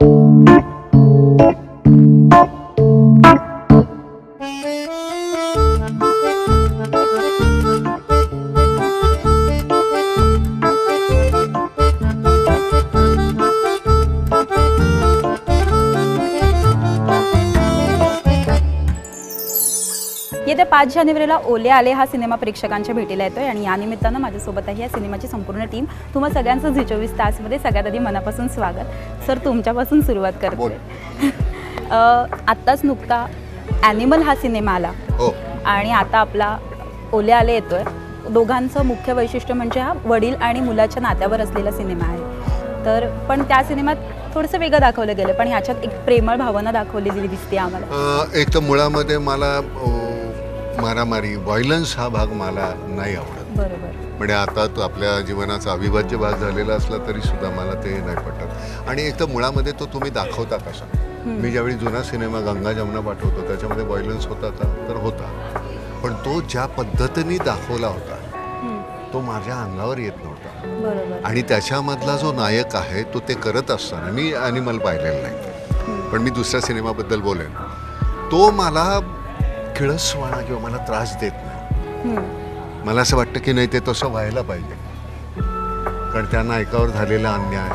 येत्या 5 जानेवारीला ओले आले हा सिनेमा प्रेक्षकांच्या भेटीला येतोय आणि या निमित्तानं माझ्यासोबत आहे या सिनेमाची संपूर्ण टीम. तुम्हा सगळ्यांचं झी 24 तासमध्ये सगळ्यात आधी मनापासून स्वागत. सर, तुमच्यापासून सुरुवात करते. आत्ताच नुकता ॲनिमल हा सिनेमा आला आणि आता आपला ओले आले येतोय. दोघांचं मुख्य वैशिष्ट्य म्हणजे हा वडील आणि मुलाच्या नात्यावर असलेला सिनेमा आहे. तर पण त्या सिनेमात थोडंसं वेगळं दाखवलं गेलं, पण ह्याच्यात एक प्रेमळ भावना दाखवलेली दिसते आम्हाला. एक तर मुळामध्ये मला मारामारी व्हायलन्स हा भाग मला नाही आवडत. बरोबर. म्हणजे आता तो आपल्या जीवनाचा अविभाज्य भाग झालेला असला तरी सुद्धा मला ते नाही पटत. आणि एक तर मुळामध्ये तो तुम्ही दाखवता कसा. मी ज्यावेळी जुना सिनेमा गंगा जमुना पाठवतो त्याच्यामध्ये व्हायलन्स होता का, तर होता, पण तो ज्या पद्धतीने दाखवला होता तो माझ्या अंगावर येत नव्हता. आणि त्याच्यामधला जो नायक आहे तो ते करत असताना, मी ॲनिमल पाहिलेलं नाही पण मी दुसऱ्या सिनेमाबद्दल बोलेन, तो मला किळसवाणा किंवा मला त्रास देत नाही. मला असं वाटतं की नाही, ते तसं व्हायला पाहिजे, कारण त्या नायकावर झालेला अन्याय,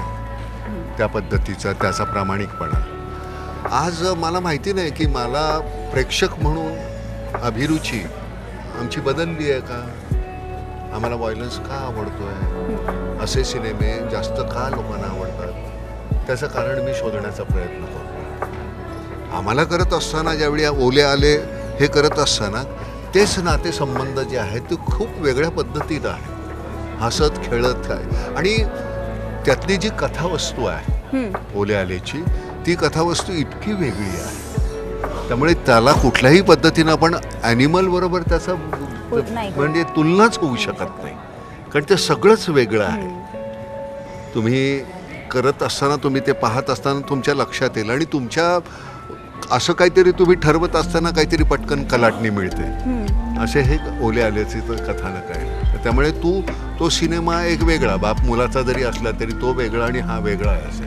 त्या पद्धतीचा, त्याचा प्रामाणिकपणा. आज मला माहिती नाही की मला प्रेक्षक म्हणून अभिरुची आमची बदलली आहे का, आम्हाला व्हायलन्स का आवडतोय, असे सिनेमे जास्त का लोकांना आवडतात, त्याचं कारण मी शोधण्याचा प्रयत्न करतो. आम्हाला करत असताना ज्यावेळी ओले आले हे करत असताना तेच नातेसंबंध जे आहेत ते खूप वेगळ्या पद्धतीनं आहे, हसत खेळत आहे. आणि त्यातली जी कथावस्तू आहे ओले आलेची, ती कथावस्तू इतकी वेगळी आहे, त्यामुळे त्याला कुठल्याही पद्धतीनं आपण ॲनिमल बरोबर त्याचा म्हणजे तुलनाच होऊ शकत नाही, कारण ते सगळंच वेगळं आहे. तुम्ही करत असताना, तुम्ही ते पाहत असताना तुमच्या लक्षात येईल, आणि तुमच्या असं काहीतरी तुम्ही ठरवत असताना काहीतरी पटकन कलाटणी मिळते, असे हे ओले आल्याचे कथानक आहे. त्यामुळे तो सिनेमा एक वेगळा, बाप मुलाचा जरी असला तरी तो वेगळा आणि हा वेगळा आहे असे.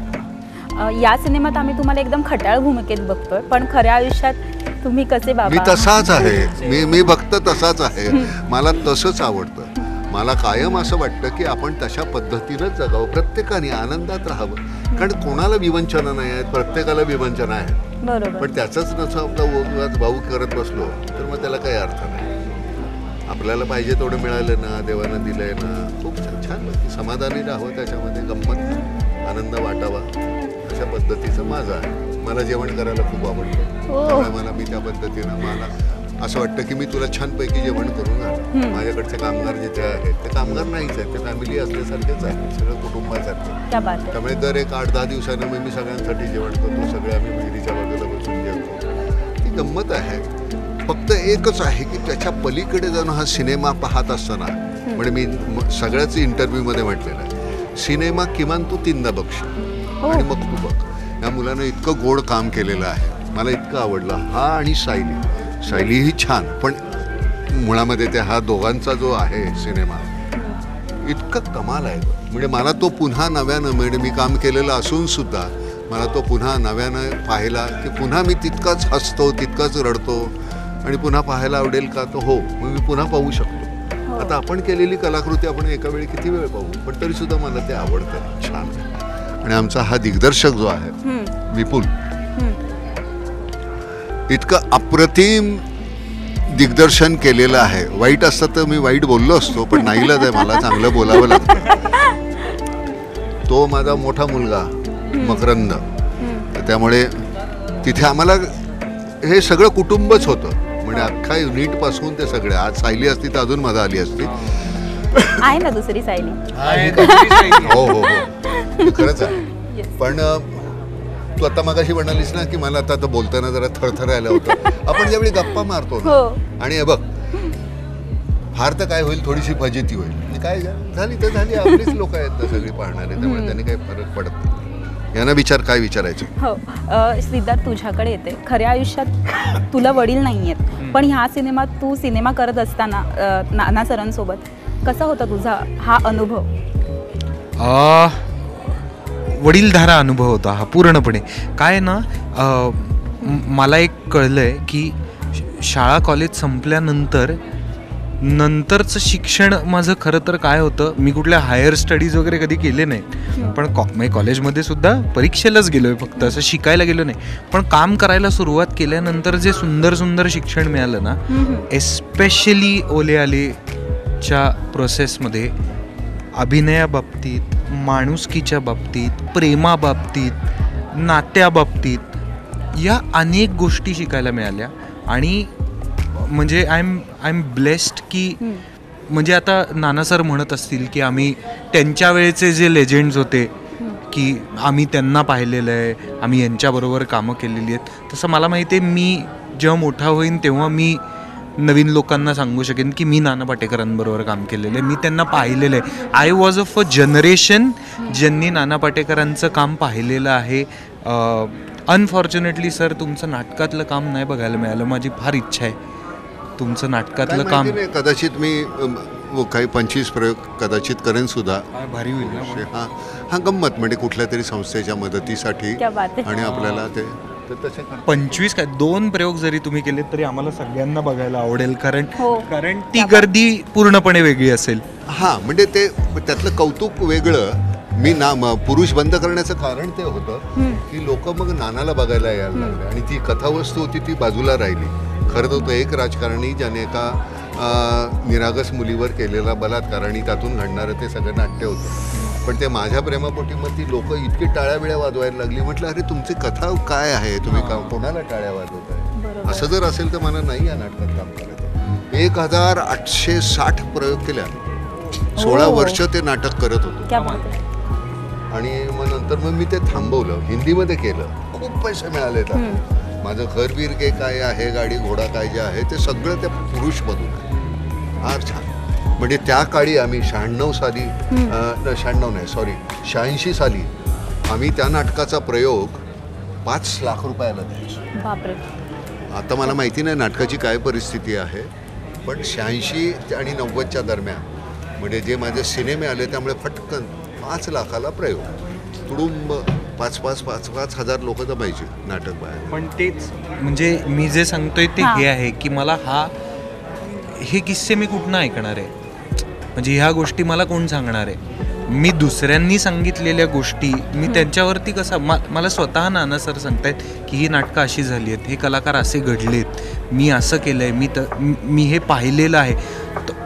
या सिनेमात आम्ही तुम्हाला एकदम खट्याळ भूमिकेत बघतोय, पण खऱ्या आयुष्यात तुम्ही कसे बाबा? मी तसाच आहे, मी फक्त तसाच आहे. मला तसंच आवडतं. मला कायम असं वाटतं की आपण तशा पद्धतीनंच जगावं, प्रत्येकाने आनंदात राहावं, कारण कोणाला विवंचना नाही आहेत, प्रत्येकाला विवंचना आहे. पण त्याचंच नसं आपला भाऊ करत बसलो तर मग त्याला काही अर्थ नाही. आपल्याला पाहिजे तेवढं मिळालं ना, देवानं दिलंय ना, खूप छान समाधानी राहावं, त्याच्यामध्ये गंमत आनंद वाटावा, अशा पद्धतीचं माझं आहे. मला जेवण करायला खूप आवडतं, त्यामुळे मी त्या पद्धतीनं, मला असं वाटतं की मी तुला छानपैकी जेवण करून घाल. माझ्याकडचे कामगार जिथे आहेत ते कामगार नाहीच आहेत, ते फॅमिली असल्यासारखेच आहे, सगळं कुटुंबासारखे. त्यामुळे दर एक 8-10 दिवसानं मी सगळ्यांसाठी जेवण करतो, सगळे आम्ही विहिरीच्या बाजूला बसून जेवतो. ती गंमत आहे. फक्त एकच आहे की त्याच्या पलीकडे जाऊन हा सिनेमा पाहत असताना, म्हणजे मी सगळ्याच इंटरव्ह्यूमध्ये म्हटलेलं आहे, सिनेमा किमान तू 3दा बघशील आणि मग तू बघ. या मुलानं इतकं गोड काम केलेलं आहे, मला इतकं आवडलं. हा आणि सायली ही छान, पण मुळामध्ये त्या हा दोघांचा जो आहे सिनेमा इतकं कमाल आहे. म्हणजे मला तो पुन्हा नव्यानं, म्हणजे मी काम केलेलं असून सुद्धा मला तो पुन्हा नव्यानं पाहायला, की पुन्हा मी तितकाच हसतो, तितकाच रडतो, आणि पुन्हा पाहायला आवडेल का, तो हो, मग मी पुन्हा पाहू शकतो. आता आपण केलेली कलाकृती आपण एका वेळी किती वेळ पाहू, पण तरी सुद्धा मला ते आवडतं, छान. आणि आमचा हा दिग्दर्शक जो आहे विपुल, इतकं अप्रतिम दिग्दर्शन केलेलं आहे. वाईट असतं तर मी वाईट बोललो असतो, पण नाईलाज आहे, मला चांगलं बोलावं लागतं. तो माझा मोठा मुलगा मकरंद, त्यामुळे तिथे आम्हाला हे सगळं कुटुंबच होतं, म्हणजे अख्खा युनिटपासून ते सगळे. आज सायली असती तर अजून मजा आली असती. आहे ना दुसरी सायली? हो हो हो, खरंच आहे. पण तू आता मगाशी म्हणालीस ना की मला आता बोलताना जरा थरथर आलं होतं. आपण ज्यावेळी गप्पा मारतो ना, आणि हे बघ, फार तर काय होईल, थोडीशी फजिती होईल, काय झाली तर झाली, आपलीच लोक आहेत ना सगळी पाहणारे, त्यामुळे त्यांनी काही फरक पडत नाही. यांना विचार, काय विचारायचं? हो, सिद्धार्थ तुझ्याकडे येते. खऱ्या आयुष्यात तुला वडील नाही आहेत, पण ह्या सिनेमात तू सिनेमा करत असताना नाना सरांसोबत कसा होता तुझा हा अनुभव? वडीलधारा अनुभव होता हा पूर्णपणे. काय ना मला एक कळलं आहे की शाळा कॉलेज संपल्यानंतर नंतरचं शिक्षण माझं खरं तर काय होतं, मी कुठल्या हायर स्टडीज वगैरे कधी केले नाहीत, पण कॉलेजमध्ये सुद्धा परीक्षेलाच गेलो आहे फक्त, असं शिकायला गेलो नाही. पण काम करायला सुरुवात केल्यानंतर जे सुंदर सुंदर शिक्षण मिळालं ना, एस्पेशली ओले आलेच्या प्रोसेसमध्ये अभिनयाबाबतीत, माणुसकीच्या बाबतीत, प्रेमाबाबतीत, नात्याबाबतीत या अनेक गोष्टी शिकायला मिळाल्या. आणि म्हणजे आय एम ब्लेस्ड की म्हणजे आता नाना सर म्हणत असतील की आम्ही त्यांच्या वेळेचे जे लेजेंड्स होते की आम्ही त्यांना पाहिलेलं आहे, आम्ही यांच्याबरोबर कामं केलेली आहेत, तसं मला माहिती आहे मी जेव्हा मोठा होईन तेव्हा मी नवीन लोकांना सांगू शकेन की मी नाना पाटेकरांबरोबर काम केलेलं आहे, मी त्यांना पाहिलेलं आहे. I was of a generation ज्यांनी नाना पाटेकरांचं काम पाहिलेलं आहे. अनफॉर्च्युनेटली सर तुमचं नाटकातलं काम नाही बघायला मिळालं. माझी फार इच्छा आहे तुमचं नाटकातलं काम. कदाचित मी काही 25 प्रयोग कदाचित करेन सुद्धा. भारी होईल ना. हा गंमत म्हणजे कुठल्या तरी संस्थेच्या मदतीसाठी आणि आपल्याला ते 25 काय 2 प्रयोग जरी तुम्ही केले तरी आम्हाला सगळ्यांना बघायला आवडेल, कारण ती गर्दी पूर्णपणे वेगळी असेल. हां, म्हणजे ते त्यातलं कौतुक वेगळं. मी पुरुष बंद करण्याचं कारण ते होतं की लोक मग नानाला बघायला यायला लागले आणि ती कथावस्तू होती ती बाजूला राहिली. खरं तर तो एक राजकारणी ज्याने एका निरागस मुलीवर केलेला बलात्कार आणि त्यातून घडणारं ते सगळं नाट्य होतं. पण ते माझ्या प्रेमापोटी मग ती लोक इतकी टाळ्याबिळ्या वाजवायला लागली. म्हटलं अरे तुमची कथा काय आहे, तुम्ही कोणाला टाळ्या वाजवताय? असं जर असेल तर मला नाही या नाटकात काम करायचं. 1860 प्रयोग केल्या. 16 वर्ष ते नाटक करत होतो आणि मग नंतर मी ते थांबवलं. हिंदीमध्ये केलं, खूप पैसे मिळाले त्यात. माझं घर बीर के काय आहे, गाडी घोडा काय जे आहे ते सगळं त्या पुरुषमधून आहे. फार छान. म्हणजे त्या काळी आम्ही 86 साली आम्ही त्या नाटकाचा प्रयोग 5 लाख रुपयाला द्यायचो. आता मला माहिती नाही नाटकाची काय परिस्थिती आहे, पण 86 आणि 90च्या दरम्यान म्हणजे जे माझे सिनेमे आले त्यामुळे फटकन 5 लाखाला प्रयोग. कुटुंब 5,000 हजार लोक जमायचे नाटक बाहेर. पण तेच म्हणजे मी जे सांगतोय ते हे आहे की मला हे किस्से मी कुठनं ऐकणार आहे, म्हणजे ह्या गोष्टी मला कोण सांगणार आहे? मी दुसऱ्यांनी सांगितलेल्या गोष्टी मी त्यांच्यावरती मला स्वतः नाना सर सांगतायत की ही नाटकं अशी झाली आहेत, हे कलाकार असे घडलेत, मी असं केलं आहे, मी हे पाहिलेलं आहे.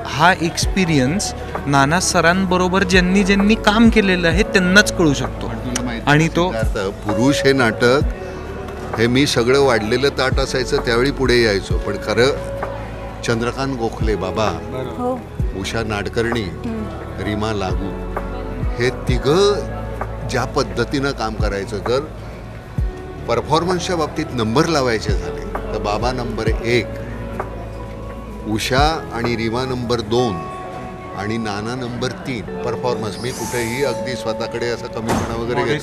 हा एक्सपिरियन्स नाना सरांबरोबर ज्यांनी काम केलेलं आहे त्यांनाच कळू शकतो. आणि तो पुरुष हे नाटक हे मी सगळं वाढलेलं ताट असायचं त्यावेळी पुढे यायचो. पण खरं चंद्रकांत गोखले बाबा, उषा नाडकर्णी, रीमा लागू हे तिघं ज्या पद्धतीनं काम करायचं. जर परफॉर्मन्सच्या बाबतीत नंबर लावायचे झाले तर बाबा नंबर 1, उषा आणि रीमा नंबर 2 आणि नाना नंबर 3. परफॉर्मन्स मी कुठेही अगदी स्वतःकडे असं कमीपणा वगैरे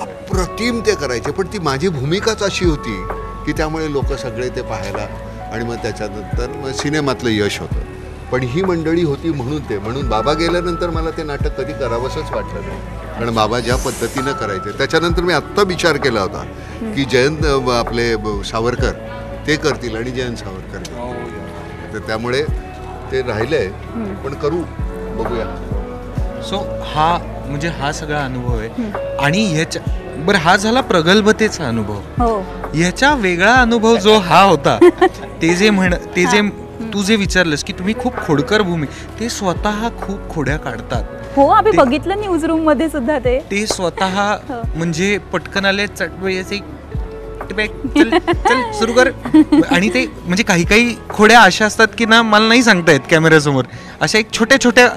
अप्रतिम ते करायचे. पण ती माझी भूमिकाच अशी होती की त्यामुळे लोक सगळे ते पाहायला आणि मग त्याच्यानंतर मग सिनेमातलं यश होतं. पण ही मंडळी होती म्हणून बाबा गेल्यानंतर मला ते नाटक कधी करावंसंच वाटलं नाही, कारण बाबा ज्या पद्धतीनं करायचे. त्याच्यानंतर मी आत्ता विचार केला होता की जयंत आपले सावरकर ते करतील आणि जयंत सावरकर, तर त्यामुळे ते राहिलंय. पण करू बघूया. सो हा सगळा अनुभव आहे. आणि ह्याच्या हा झाला प्रगल्भतेचा अनुभव. ह्याचा वेगळा अनुभव जो हा होता ते जे तू जे विचारलंस की तुम्ही खूप खोडकर भूमी, ते स्वतः खूप खोड्या काढतात. हो, आम्ही बघितलं न्यूज रूम मध्ये सुद्धा ते स्वतः म्हणजे पटकन आले चटवेचे चल सुरू कर. आणि ते म्हणजे काही खोड्या अशा असतात की ना मला नाही सांगता येत कॅमेऱ्यासमोर. अशा एक छोट्या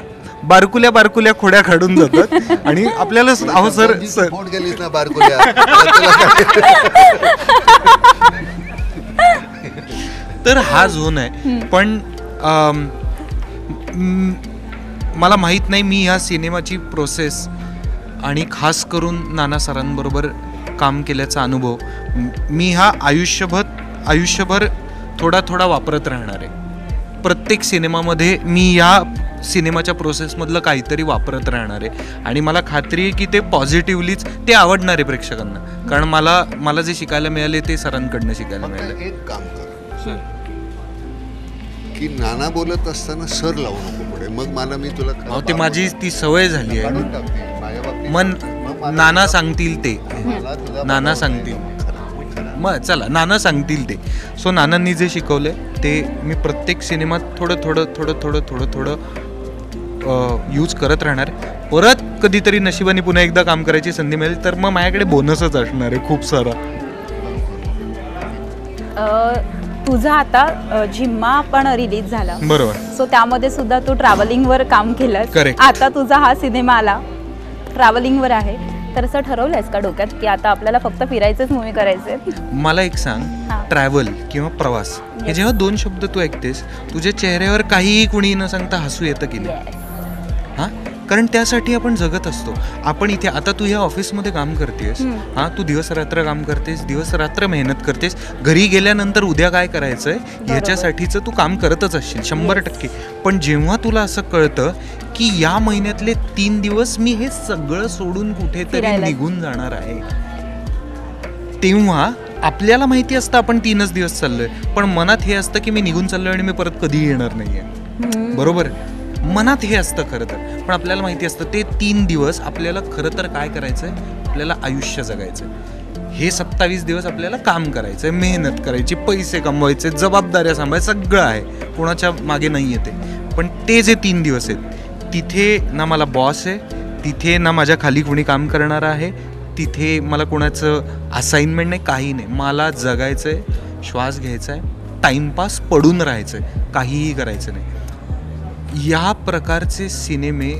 बारकुल्या खोड्या काढून जातात आणि आपल्याला अहो सर गेलीस ना बारकुल्या. तर हा झोन आहे. पण मला माहीत नाही, मी ह्या सिनेमाची प्रोसेस आणि खास करून नाना सरांबरोबर काम केल्याचा अनुभव मी हा आयुष्यभर थोडा वापरत राहणार आहे. प्रत्येक सिनेमामध्ये मी या सिनेमाच्या प्रोसेसमधलं काहीतरी वापरत राहणार आहे आणि मला खात्री आहे की ते पॉझिटिव्हलीच ते आवडणार आहे प्रेक्षकांना, कारण मला जे शिकायला मिळाले ते सरांकडनं शिकायला फक्त मिळाले. एक काम कर की नाना बोलत असताना सर लावू नको पुढे, मग मला मी तुला खरं अहो, ते माझी ती सवय झाली आहे. काढून टाकते माझ्या बाबतीत. मन मग मला- नाना सांगतील ते, मला तुझा नाना बाबा सांगतील. खरं. मग चला नाना सांगतील ते. सो नानांनी जे शिकवलंय ते मी प्रत्येक सिनेमात थोडं यूज करत राहणार. परत कधीतरी नशिबाने पुन्हा एकदा काम करायची संधी मिळेल तर मग माझ्याकडे बोनसच असणार आहे खूप सारा. तुझा आता झिम्मा पण रिलीज झाला, बरोबर. सो त्यामध्ये सुद्धा तू ट्रॅव्हलिंगवर काम केलंस. Correct. आता तुझा हा सिनेमा आला ट्रॅव्हलिंगवर आहे, तर असं ठरवलंयस का डोक्यात की आता आपल्याला फक्त फिरायचेच मूवी करायचे? मला एक सांग, हां. ट्रॅव्हल किंवा प्रवास हे Yes. जेव्हा दोन शब्द तू ऐकतेस तुझ्या चेहऱ्यावर काहीही कुणी न सांगता हसू येतं की नाही? हां, कारण त्यासाठी आपण जगत असतो. आपण इथे आता तू ह्या ऑफिसमध्ये काम करतेस, हां, तू दिवस रात्र काम करतेस, दिवस रात्र मेहनत करतेस, घरी गेल्यानंतर उद्या काय करायचंय ह्याच्यासाठीचं तू काम करतच असशील 100%. पण जेव्हा तुला असं कळतं की या महिन्यातले 3 दिवस मी हे सगळं सोडून कुठेतरी फिरायला. निघून जाणार आहे, तेव्हा आपल्याला माहिती असतं आपण 3च दिवस चाललोय, पण मनात हे असतं की मी निघून चाललोय आणि मी परत कधीही येणार नाहीये. बरोबर, मनात हे असतं खरं तर. पण आपल्याला माहिती असतं ते 3 दिवस आपल्याला खरं तर काय करायचंय, आपल्याला आयुष्य जगायचंय. हे 27 दिवस आपल्याला काम करायचंय, मेहनत करायची, पैसे कमवायचे, जबाबदाऱ्या सांभाळायचं, सगळं आहे, कोणाच्या मागे नाही येते. पण ते जे 3 दिवस आहेत तिथे ना मला बॉस आहे, तिथे ना माझ्या खाली कोणी काम करणारं आहे, तिथे मला कोणाचं असाइनमेंट नाही, काही नाही. मला जगायचं आहे, श्वास घ्यायचा आहे, टाईमपास पडून राहायचं आहे, काहीही करायचं नाही. या प्रकारचे सिनेमे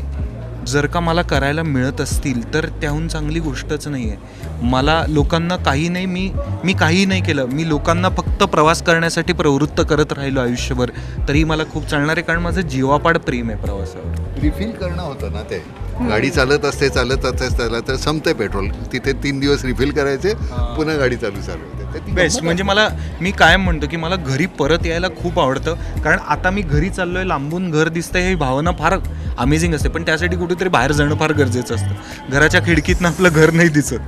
जर का मला करायला मिळत असतील तर त्याहून चांगली गोष्टच नाही आहे. मला लोकांना काही नाही, मी काही नाही केलं, मी लोकांना फक्त प्रवास करण्यासाठी प्रवृत्त करत राहिलो आयुष्यभर तरी मला खूप चालणार आहे, कारण माझं जीवापाड प्रेम आहे प्रवासावर. रिफिल करणं होतं ना ते. गाडी चालत असते त्याला तर संपते पेट्रोल, तिथे 3 दिवस रिफिल करायचे, पुन्हा गाडी चालू होते. बेस्ट. म्हणजे मी कायम म्हणतो की मला घरी परत यायला खूप आवडतं, कारण आता मी घरी चाललोय, लांबून घर दिसतंय, ही भावना फार अमेझिंग असते. पण त्यासाठी कुठेतरी बाहेर जाणं फार गरजेचं असतं. घराच्या खिडकीतनं आपलं घर नाही दिसत,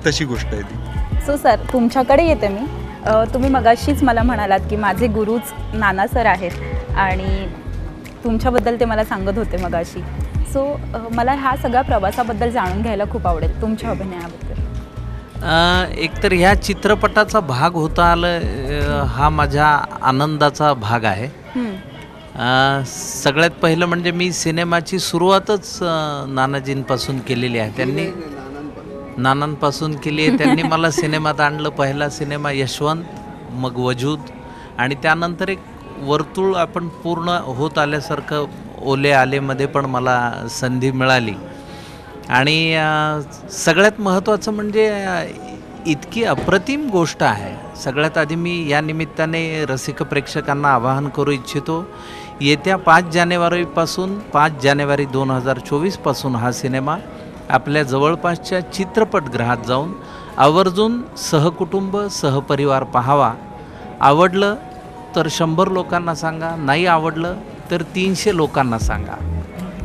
तशी गोष्ट आहे ती. सो सर, तुमच्याकडे येते मी. तुम्ही मगाशीच मला म्हणालात की माझे गुरुच नाना सर आहेत आणि तुमच्याबद्दल ते मला सांगत होते मगाशी. सो मला ह्या सगळ्या प्रवासाबद्दल जाणून घ्यायला खूप आवडेल, तुमच्या अभिनयाबद्दल. एकतर ह्या चित्रपटाचा भाग होता आलं हा माझ्या आनंदाचा भाग आहे. सगळ्यात पहिलं म्हणजे मी सिनेमाची सुरुवातच नानाजींपासून केलेली आहे. त्यांनी नानांपासून केली आहे. त्यांनी मला सिनेमात आणलं. पहिला सिनेमा यशवंत, मग वजूद, आणि त्यानंतर एक वर्तुळ आपण पूर्ण होत आल्यासारखं ओले आलेमध्ये पण मला संधी मिळाली. आणि सगळ्यात महत्त्वाचं म्हणजे इतकी अप्रतिम गोष्ट आहे. सगळ्यात आधी मी या निमित्ताने रसिक प्रेक्षकांना आवाहन करू इच्छितो, येत्या 5 जानेवारीपासून 5 जानेवारी 2024पासून हा सिनेमा आपल्या जवळपासच्या चित्रपटगृहात जाऊन आवर्जून सहकुटुंब सहपरिवार पाहावा. आवडलं तर 100 लोकांना सांगा, नाही आवडलं तर 300 लोकांना सांगा,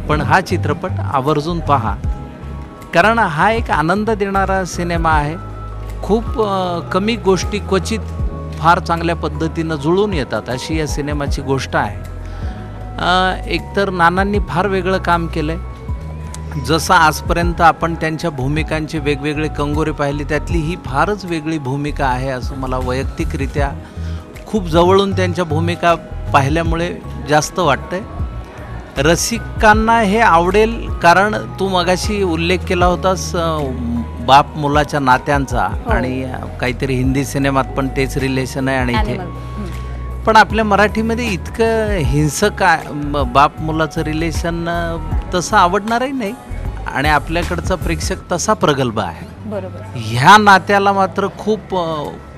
पण हा चित्रपट आवर्जून पहा, कारण हा एक आनंद देणारा सिनेमा आहे. खूप कमी गोष्टी क्वचित फार चांगल्या पद्धतीनं जुळून येतात अशी या सिनेमाची गोष्ट आहे. एकतर नानांनी फार वेगळं काम केलं आहे. जसं आजपर्यंत आपण त्यांच्या भूमिकांचे वेगवेगळे कंगोरे पाहिले, त्यातली ही फारच वेगळी भूमिका आहे असं मला वैयक्तिकरित्या खूप जवळून त्यांच्या भूमिका पाहिल्यामुळे जास्त वाटतंय. रसिकांना हे आवडेल, कारण तू मगाशी उल्लेख केला होतास बाप मुलाच्या नात्यांचा, आणि काहीतरी हिंदी सिनेमात पण तेच रिलेशन आहे. आणि इथे पण आपल्या मराठीमध्ये इतकं हिंसक बाप मुलाचं रिलेशन तसं आवडणारही नाही, आणि आपल्याकडचा प्रेक्षक तसा प्रगल्भ आहे. बरोबर. ह्या नात्याला मात्र खूप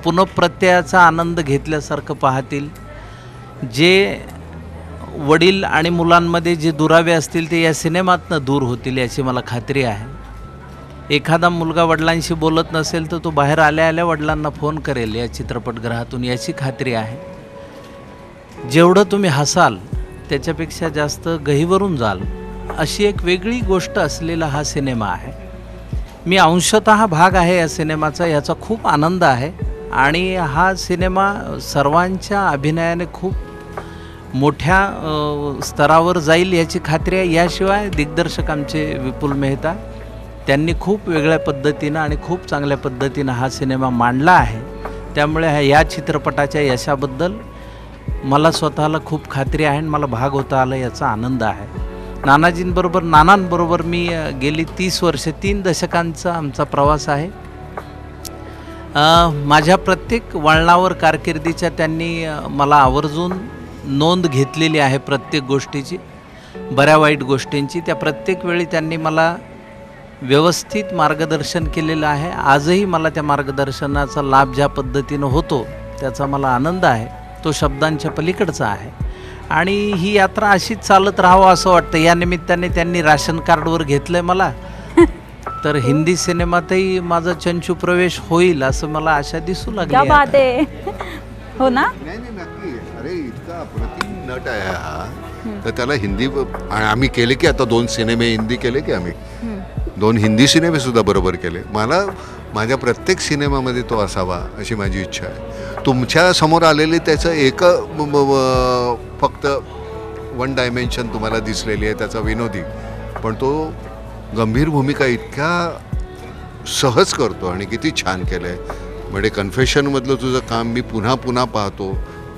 पुनःप्रत्ययाचा आनंद घेतल्यासारखं पाहतील. जे वडील आणि मुलांमध्ये जे दुरावे असतील ते या सिनेमातनं दूर होतील याची मला खात्री आहे. एखादा मुलगा वडिलांशी बोलत नसेल तर तो बाहेर आल्या आल्या वडिलांना फोन करेल या चित्रपटगृहातून, याची खात्री आहे. जेवढं तुम्ही हसाल त्याच्यापेक्षा जास्त गहिवरून जाल अशी एक वेगळी गोष्ट असलेला हा सिनेमा आहे. मी अंशतः भाग आहे या सिनेमाचा, याचा खूप आनंद आहे. आणि हा सिनेमा सर्वांच्या अभिनयाने खूप मोठ्या स्तरावर जाईल याची खात्री आहे. याशिवाय दिग्दर्शक आमचे विपुल मेहता, त्यांनी खूप वेगळ्या पद्धतीनं आणि खूप चांगल्या पद्धतीनं हा सिनेमा मांडला आहे. त्यामुळे या चित्रपटाच्या यशाबद्दल मला स्वतःला खूप खात्री आहे आणि मला भाग होता आलं याचा आनंद आहे. नानांबरोबर मी गेली 30 वर्षे 3 दशकांचा आमचा प्रवास आहे. माझ्या प्रत्येक वळणावर कारकिर्दीच्या त्यांनी मला आवर्जून नोंद घेतलेली आहे प्रत्येक गोष्टीची, बऱ्या वाईट गोष्टींची. त्या प्रत्येक वेळी त्यांनी मला व्यवस्थित मार्गदर्शन केलेलं आहे. आजही मला त्या मार्गदर्शनाचा लाभ ज्या पद्धतीनं होतो त्याचा मला आनंद आहे, तो शब्दांच्या पलीकडचा आहे. आणि ही यात्रा अशीच चालत राहावं असं वाटतं. या निमित्ताने त्यांनी राशन कार्डवर घेतलं आहे मला, तर हिंदी सिनेमातही माझा चंचू प्रवेश होईल असं मला आशा दिसू क्या लागली बात आहे. हो ना. नाही नक्की. अरे इतका अप्रतिम नट आहे हा, तर त्याला हिंदी आणि आम्ही केले की आता 2 सिनेमे हिंदी केले की आम्ही 2 हिंदी सिनेमे सुद्धा बरोबर केले. मला माझ्या प्रत्येक सिनेमामध्ये तो असावा अशी माझी इच्छा आहे. तुमच्या समोर आलेली त्याचं एक फक्त 1 डायमेन्शन तुम्हाला दिसलेली आहे त्याचा विनोदी, पण तो गंभीर भूमिका इतक्या सहज करतो आणि किती छान केलं आहे. म्हणजे कन्फेशनमधलं तुझं काम मी पुन्हा पुन्हा पाहतो,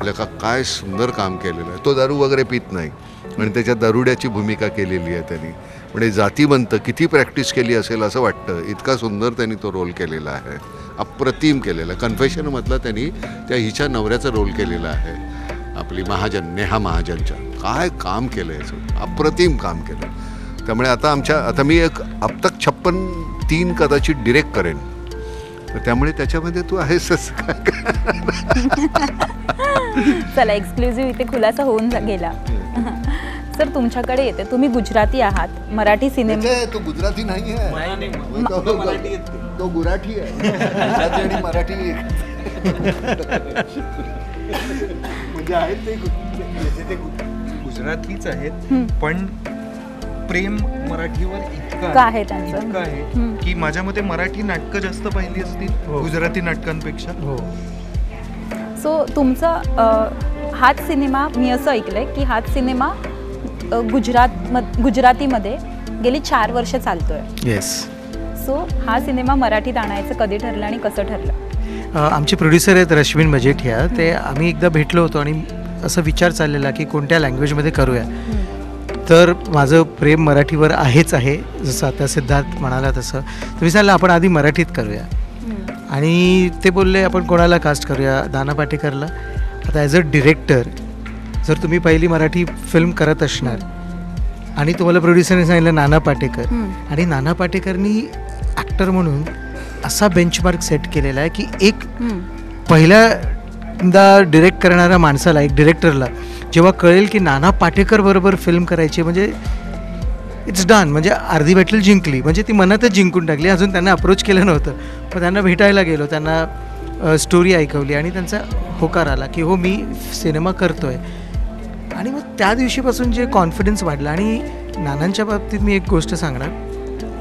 का काय सुंदर काम केलेलं आहे. तो दारू वगैरे पित नाही आणि त्याच्यात दारुड्याची भूमिका केलेली आहे त्यांनी. म्हणजे जातीवंत किती प्रॅक्टिस केली असेल असं वाटतं, इतका सुंदर त्यांनी तो रोल केलेला आहे, अप्रतिम केलेला. कन्फेशनमधला त्यांनी त्या हिच्या नवऱ्याचा रोल केलेला आहे, आपली महाजन, नेहा महाजनच्या. काय काम केलं याचं, अप्रतिम काम केलं. त्यामुळे आता मी एक अब तक 56 कदाचित डिरेक्ट करेन, तर त्यामुळे त्याच्यामध्ये तू आहेसच. चला, एक्सक्लुझिव्ह इथे खुलासा होऊन गेला. सर, तुमच्याकडे येते, तुम्ही गुजराती आहात, मराठी सिनेमा. तो गुजराती नाही आहे, तो गुराठी आहे. गुजराती आणि मराठी म्हणजे आहेत ते गुजरातीच आहेत, पण प्रेम मराठीवर इतकं का आहे त्यांचं? इतकं आहे की माझ्या मते मराठी नाटकं जास्त पाहिली असतील गुजराती नाटकांपेक्षा. सो तुमचा हाच सिनेमा, मी असं ऐकलंय की हाच सिनेमा गुजरातीमध्ये गेली 4 वर्ष चालतोय. येस. सो हा सिनेमा मराठीत आणायचं कधी ठरलं आणि कसं ठरलं? आमचे प्रोड्युसर आहेत रश्मीन मजेठिया, ते आम्ही एकदा भेटलो होतो आणि असं विचार चाललेला की कोणत्या लँग्वेजमध्ये करूया. तर माझं प्रेम मराठीवर आहेच आहे, जसं आता सिद्धार्थ म्हणाला तसं. तुम्ही सांगितलं आपण आधी मराठीत करूया, आणि ते बोलले आपण कोणाला कास्ट करूया, नाना पाटेकरला. आता ॲज अ डिरेक्टर जर तुम्ही पहिली मराठी फिल्म करत असणार आणि तुम्हाला प्रोड्युसरने सांगितलं नाना पाटेकर, आणि नाना पाटेकरनी ॲक्टर म्हणून असा बेंचमार्क सेट केलेला आहे की एक पहिल्यांदा डिरेक्ट करणाऱ्या माणसाला, एक डिरेक्टरला जेव्हा कळेल की नाना पाटेकर बरोबर फिल्म करायची, म्हणजे इट्स डन, म्हणजे अर्धी बॅटल जिंकली, म्हणजे ती मनातच जिंकून टाकली. अजून त्यांना अप्रोच केलं नव्हतं, पण त्यांना भेटायला गेलो, त्यांना स्टोरी ऐकवली आणि त्यांचा होकार आला की हो मी सिनेमा करतो आहे. आणि मग त्या दिवशीपासून जे कॉन्फिडन्स वाढला. आणि नानांच्या बाबतीत मी एक गोष्ट सांगणार,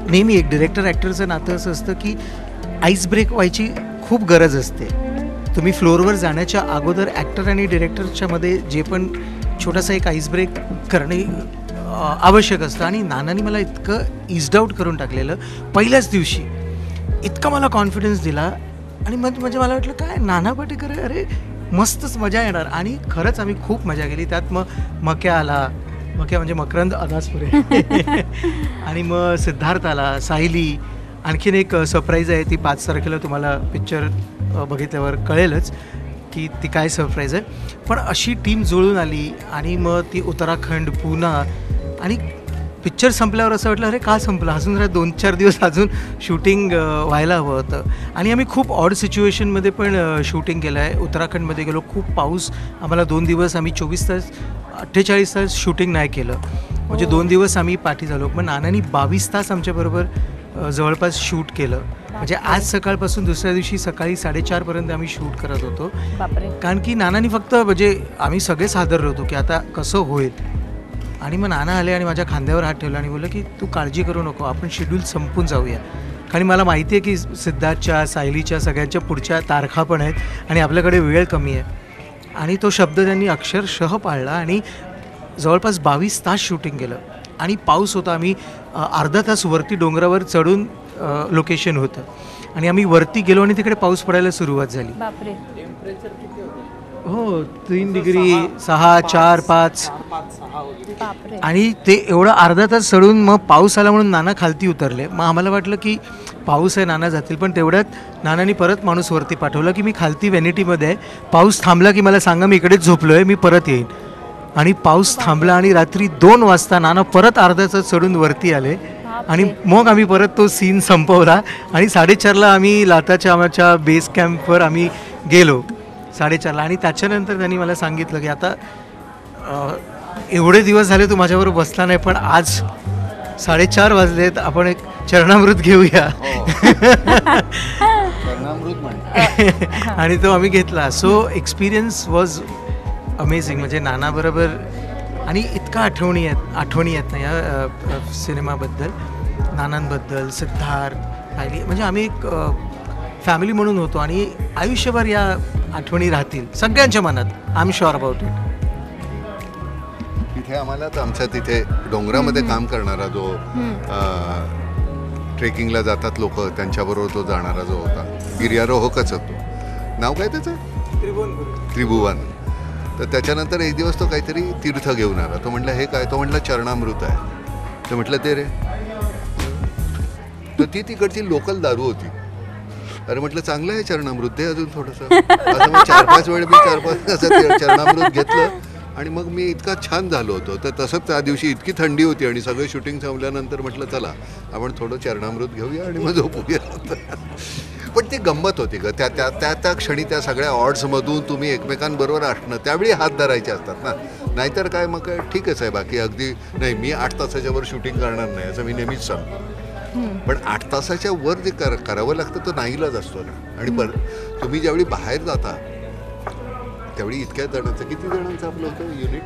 नेहमी एक डिरेक्टर ॲक्टरचं नातं असं असतं की आईस ब्रेक व्हायची खूप गरज असते. तुम्ही फ्लोअरवर जाण्याच्या अगोदर ॲक्टर आणि डिरेक्टरच्या मध्ये जे पण छोटासा एक आईस ब्रेक करणे आवश्यक असतं. आणि नानांनी मला इतकं इज्ड आऊट करून टाकलेलं पहिल्याच दिवशी, इतका मला कॉन्फिडन्स दिला. आणि मग म्हणजे मला वाटलं काय नाना पाटेकर, अरे मस्तच मजा येणार. आणि खरंच आम्ही खूप मजा केली. त्यात मग मक्या आला, मक्या म्हणजे मकरंद अदासपुरे आणि मग सिद्धार्थ आला, साहिली. आणखीन एक सरप्राईज आहे, ती 5 तारखेला तुम्हाला पिक्चर बघितल्यावर कळेलच की ती काय सरप्राईज आहे. पण अशी टीम जुळून आली आणि मग ती उत्तराखंड, पुणा. आणि पिक्चर संपल्यावर असं वाटलं अरे का संपलं, अजून जरा 2-4 दिवस अजून शूटिंग व्हायला हवं होतं. आणि आम्ही खूप ऑड सिच्युएशनमध्ये पण शूटिंग केलं आहे. उत्तराखंडमध्ये गेलो, खूप पाऊस, आम्हाला 2 दिवस आम्ही 24 तास 48 तास शूटिंग नाही केलं, म्हणजे 2 दिवस आम्ही पाठी झालो. पण नानांनी 22 तास आमच्याबरोबर जवळपास शूट केलं. म्हणजे आज सकाळपासून दुसऱ्या दिवशी सकाळी 4:30पर्यंत आम्ही शूट करत होतो. कारण की नानांनी फक्त म्हणजे आम्ही सगळे सादर होतो की आता कसं होईल. आणि मग नाना आले आणि माझ्या खांद्यावर हात ठेवला आणि बोललं की तू काळजी करू नको, आपण शेड्यूल संपून जाऊया. कारण मला माहिती आहे की सिद्धार्थच्या, सायलीच्या सगळ्यांच्या पुढच्या तारखा पण आहेत आणि आपल्याकडे वेळ कमी आहे. आणि तो शब्द त्यांनी अक्षरशः पाळला आणि जवळपास 22 तास शूटिंग केलं. आणि पाऊस होता. आम्ही अर्धा तास वरती डोंगरावर चढून लोकेशन होतं आणि आम्ही वरती गेलो आणि तिकडे पाऊस पडायला सुरुवात झाली. बापरे. हो, 3 डिग्री, 6, 4, 5. बापरे. आणि ते एवढं अर्धा तास चढून मग पाऊस आला म्हणून नाना खालती उतरले. मग आम्हाला वाटलं की पाऊस आहे, नाना जातील. पण तेवढ्यात नानांनी परत माणूस वरती पाठवला की मी खालती व्हॅनिटीमध्ये आहे, पाऊस थांबला की मला सांगा, मी इकडेच झोपलो आहे, मी परत येईन. आणि पाऊस थांबला आणि रात्री 2 वाजता नाना परत अर्धा तास चढून वरती आले आणि मग आम्ही परत तो सीन संपवला. आणि 4:30ला आम्ही लाताच्या आमच्या बेस कॅम्पवर आम्ही गेलो 4:30ला. आणि त्याच्यानंतर त्यांनी मला सांगितलं की आता एवढे दिवस झाले तू माझ्याबरोबर बसला नाही, पण आज 4:30 वाजलेत, आपण एक चरणामृत घेऊया. आणि तो आम्ही घेतला. So experience was amazing. म्हणजे नानाबरोबर आणि इतका आठवणी आहेत ना या सिनेमाबद्दल, नानांबद्दल, सिद्धार्थ, सायली. म्हणजे आम्ही एक फॅमिली म्हणून होतो आणि आयुष्यभर या आठवणी राहतील सगळ्यांच्या मनात. I am sure about it. तिथे आम्हाला आमच्या तिथे डोंगरामध्ये काम करणारा जो ट्रेकिंगला जातात लोक, त्यांच्याबरोबर तो जाणारा जो होता गिर्यारोहकच होतो, नाव काय त्याचं, त्रिभुवन. तर त्याच्यानंतर एक दिवस तो काहीतरी तीर्थ घेऊन आला. तो म्हटलं हे काय, तो म्हटलं चरणामृत आहे. तर म्हटलं ते रे, तर ती तिकडची लोकल दारू होती. अरे म्हटलं चांगलं आहे चरणामृत, ते अजून थोडंसं. असं मी 4-5 वेळ मी 4-5 असं चरणामृत घेतलं आणि मग मी इतका छान झालो होतो. तर तसंच त्या दिवशी इतकी थंडी होती आणि सगळं शूटिंग संपल्यानंतर म्हटलं चला आपण थोडं चरणामृत घेऊया आणि मग झोपूया. पण ती गंमत होती ग. त्या क्षणी त्या सगळ्या ऑर्ड्समधून तुम्ही एकमेकांबरोबर असणं, त्यावेळी हात धरायचे असतात ना. नाहीतर काय मग काय ठीकच आहे, बाकी अगदी नाही. मी 8 तासाच्या वर शूटिंग करणार नाही असं मी नेहमीच सांगतो. पण 8 तासाच्या वर जे करावं लागतं तो नाईलाज असतो ना. आणि तुम्ही ज्यावेळी बाहेर जाता त्यावेळी इतक्या जणांचं, किती जणांचं आपलं होतं युनिट?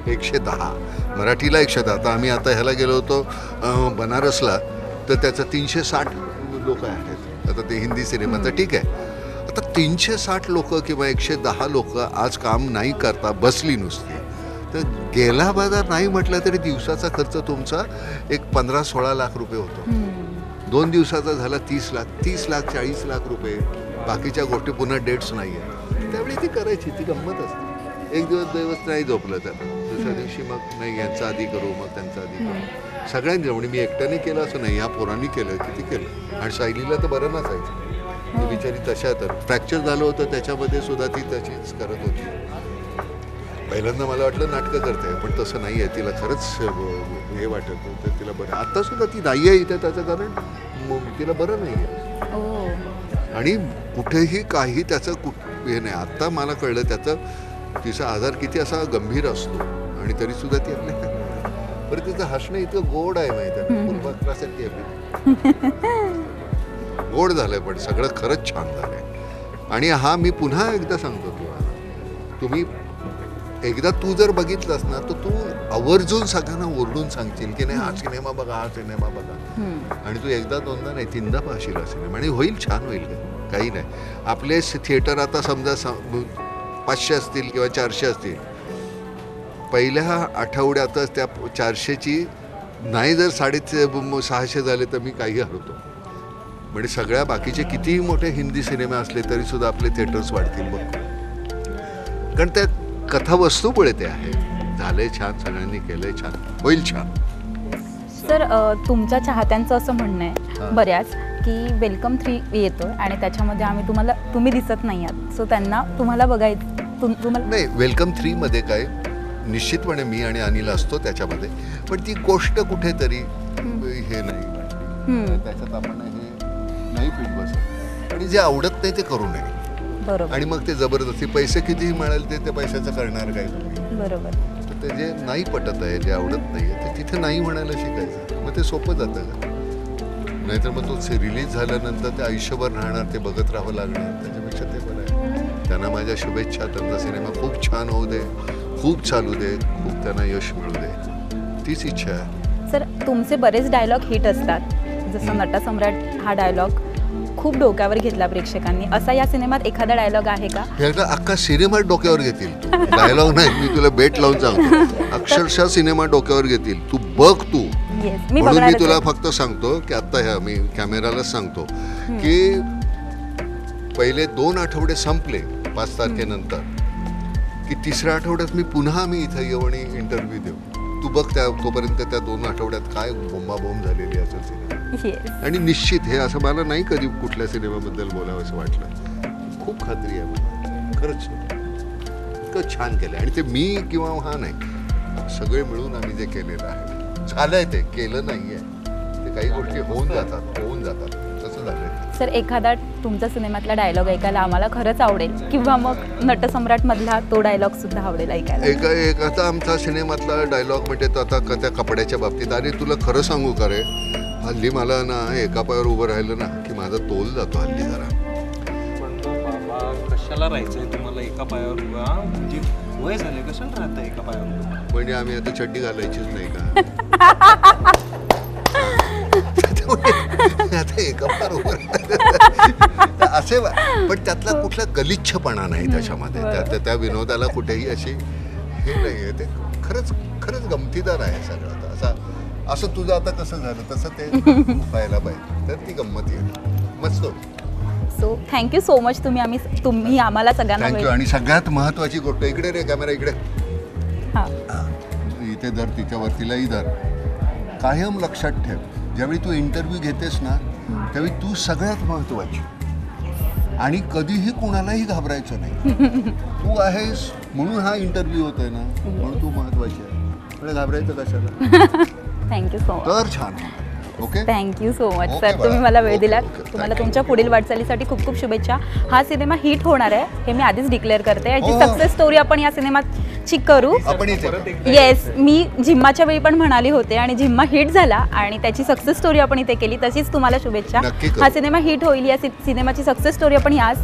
110. मराठीला 110. आता आम्ही आता ह्याला गेलो होतो बनारसला, तर त्याचं 360 लोक आहेत. आता ते हिंदी सिनेमाचं ठीक आहे. आता 360 लोक किंवा 110 लोक आज काम नाही करता बसली नुसती, तर गेला बाजार नाही म्हटलं तरी दिवसाचा खर्च तुमचा एक 15-16 लाख रुपये होतो. 2 दिवसाचा झाला 30 लाख, 30 लाख 40 लाख रुपये. बाकीच्या गोष्टी पुन्हा डेट्स नाही आहे. त्यावेळी ती करायची, ती गंमत असते. एक दिवस नाही झोपलं तर दुसऱ्या दिवशी मग नाही यांचं आधी करू, मग त्यांचं आधी करू. सगळ्यांनी, म्हणजे मी एकट्याने केलं असं नाही, ह्या पोरांनी केलं, किती केलं. आणि सायलीला तर बरं नसायचं, ती बिचारी तशा तर फ्रॅक्चर झालं होतं त्याच्यामध्ये सुद्धा ती तशीच करत होती. पहिल्यांदा मला वाटलं नाटकं करते, पण तसं नाही आहे. तिला खरंच हे वाटत होतं तिला बरं. आत्ता सुद्धा ती नाही आहे इथे, त्याचं कारण तिला बरं नाही आहे. आणि कुठेही काही त्याचं हे नाही. आत्ता मला कळलं तिचा आजार किती असा गंभीर असतो आणि तरी सुद्धा ती आपल्या बरं तिचं हसणं इतकं गोड आहे माहिती आहे, पूर्वासारखी गोड झालंय. पण सगळं खरंच छान झालंय. आणि हा मी पुन्हा एकदा सांगतो तुम्ही एकदा तू जर बघितलंस ना तर तू आवर्जून सगळ्यांना ओरडून सांगशील की नाही हा सिनेमा बघा, हा सिनेमा बघा. आणि तू एकदा 2दा नाही 3दा पाहशील हा सिनेमा आणि होईल, छान होईल. काही नाही. आपले थिएटर आता समजा 500 असतील किंवा 400 असतील. पहिल्या आठवड्यातच त्या 400ची नाही जर 650 झाले तर मी काही हरवतो. म्हणजे सगळ्या बाकीचे कितीही मोठे हिंदी सिनेमे असले तरी सुद्धा आपले थिएटर्स वाढतील बघ. कारण त्या कथावस्तूमुळे ते आहे. झालंय छान, सगळ्यांनी केलंय छान, होईल छान. सर तुमच्या चाहत्यांचं असं म्हणणं आहे बऱ्याच की वेलकम 3 येतो आणि त्याच्यामध्ये तुम्ही दिसत नाही आहात. सो त्यांना तुम्हाला बघायचं तुम्हाला नाही. वेलकम 3 मध्ये काय निश्चितपणे मी आणि अनिल असतो त्याच्यामध्ये, पण ती गोष्ट कुठेतरी हे नाही, त्याच्यात आपण हे नाही फिट बसत. आणि जे आवडत नाही ते करू नये. बरोबर. आणि मग ते जबरदस्ती पैसे कितीही मिळाले ते पैशाचं करणार काय तुम्ही. बरोबर. तर ते जे नाही पटत आहे, जे आवडत नाही आहे, ते तिथे नाही म्हणायला शिकायचं. मग ते सोपं जातं. नाहीतर मग तो रिलीज झाल्यानंतर ते आयुष्यभर राहणार, ते बघत राहावं लागणार. त्याच्यापेक्षा ते बरं आहे. त्यांना माझ्या शुभेच्छा. त्यांचा सिनेमा खूप छान होऊ दे, खूप चालू दे, खूप त्यांना यश मिळू दे, तीच इच्छा आहे. सर तुमचे बरेच डायलॉग हिट असतात, जसं नटसम्राट हा डायलॉग खूप डोक्यावर घेतला प्रेक्षकांनी. असा या सिनेमात एखादा डायलॉग आहे का? एकदा अख्खा सिनेमा डोक्यावर घेतील तू, डायलॉग नाही, मी तुला बेट लावून सांगतो, अक्षरशः सिनेमा डोक्यावर घेतील. तू बघ तू. येस मी म्हणून मी बघणार तुला फक्त सांगतो की आता ह्या मी कॅमेरालाच सांगतो की पहिले 2 आठवडे संपले 5 तारखेनंतर की तिसऱ्या आठवड्यात मी पुन्हा इथं येऊ आणि इंटरव्ह्यू देऊ. तू बघ तोपर्यंत त्या 2 आठवड्यात काय बोंबाबोंब झालेली असेल सिनेमा. आणि निश्चित हे असं मला नाही कधी कुठल्या सिनेमाबद्दल बोलावं असं वाटलं. खूप खात्री आहे मला, खरंच इतकं छान केलं आणि ते मी किंवा हा नाही, सगळे मिळून आम्ही जे केलेलं आहे. झालंय ते, केलं नाहीये ते. काही गोष्टी होऊन जातात तसं झालंय. सर एखादा तुमच्या सिनेमातला डायलॉग ऐकायला आम्हाला खरंच आवडेल, किंवा मग नटसम्राट मधला तो डायलॉग सुद्धा आवडेल ऐकायला. एक आता आमचा सिनेमातला डायलॉग म्हणजे तो आता त्या कपड्याच्या बाबतीत. अरे तुला खरं सांगू का रे, हल्ली मला ना एका पायावर उभं राहिलं ना की माझा तोल जातो हल्ली जरा. बाबा कशाला राहायचंय तुम्हाला एका पायावर उभा, म्हणजे वय झाले कशाला राहता एका पायावर उभा? म्हणजे आम्ही आता चड्डी घालायचीच नाही का? आता एका पायावर उभं असे पण त्यातला कुठला गलिच्छपणा नाही त्याच्यामध्ये. त्या विनोदाला कुठेही अशी हे नाही आहे. ते खरंच गमतीदार आहे सगळं. असं तुझं आता कसं झालं तसं ते व्हायला पाहिजे, तर ती गंमत आहे. मस्त. So thank you so much. तुम्ही आम्हाला सगळ्यांना थँक्यू. आणि सगळ्यात महत्वाची गोष्ट, इकडे रे कॅमेरा इकडे, हां इथे धर, तिच्यावरतीलाही धर. कायम लक्षात ठेव, ज्यावेळी तू इंटरव्ह्यू घेतेस ना त्यावेळी तू सगळ्यात महत्वाची, आणि कधीही कुणालाही घाबरायचं नाही. तू आहेस म्हणून हा इंटरव्ह्यू होतोय ना, म्हणून तू महत्वाची आहे. म्हणजे घाबरायचं कशाला? Thank you so much. तर छान. Okay, thank you so much okay, sir, तुम्ही बाळा. मला वेळ ओके, दिलात. ओके. तुम्हाला थँक्यू. तुमच्या पुढील वाटचालीसाठी खूप खूप शुभेच्छा. हा सिनेमा हिट होणार आहे हे मी आधीच डिक्लेअर करते. याची हो. सक्सेस स्टोरी आपण या सिनेमाची करू. आपण इथे येस, मी झिम्माच्या वेळी पण म्हणाली होते आणि झिम्मा हिट झाला आणि त्याची सक्सेस स्टोरी आपण इथे केली. तशीच तुम्हाला शुभेच्छा. नक्की करू. हा सिनेमा हिट होईल, या सिनेमाची सक्सेस स्टोरी आपण याच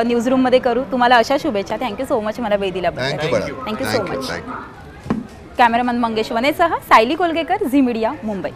न्यूजरूममध्ये करू. तुम्हाला अशा शुभेच्छा. थँक्यू सो मच मला वेळ दिल्याबद्दल. थँक्यू बाळा. Thank you so much. Thank you. Cameraman Mangesh वनेसह सायली कोलगेकर, झी मीडिया, मुंबई.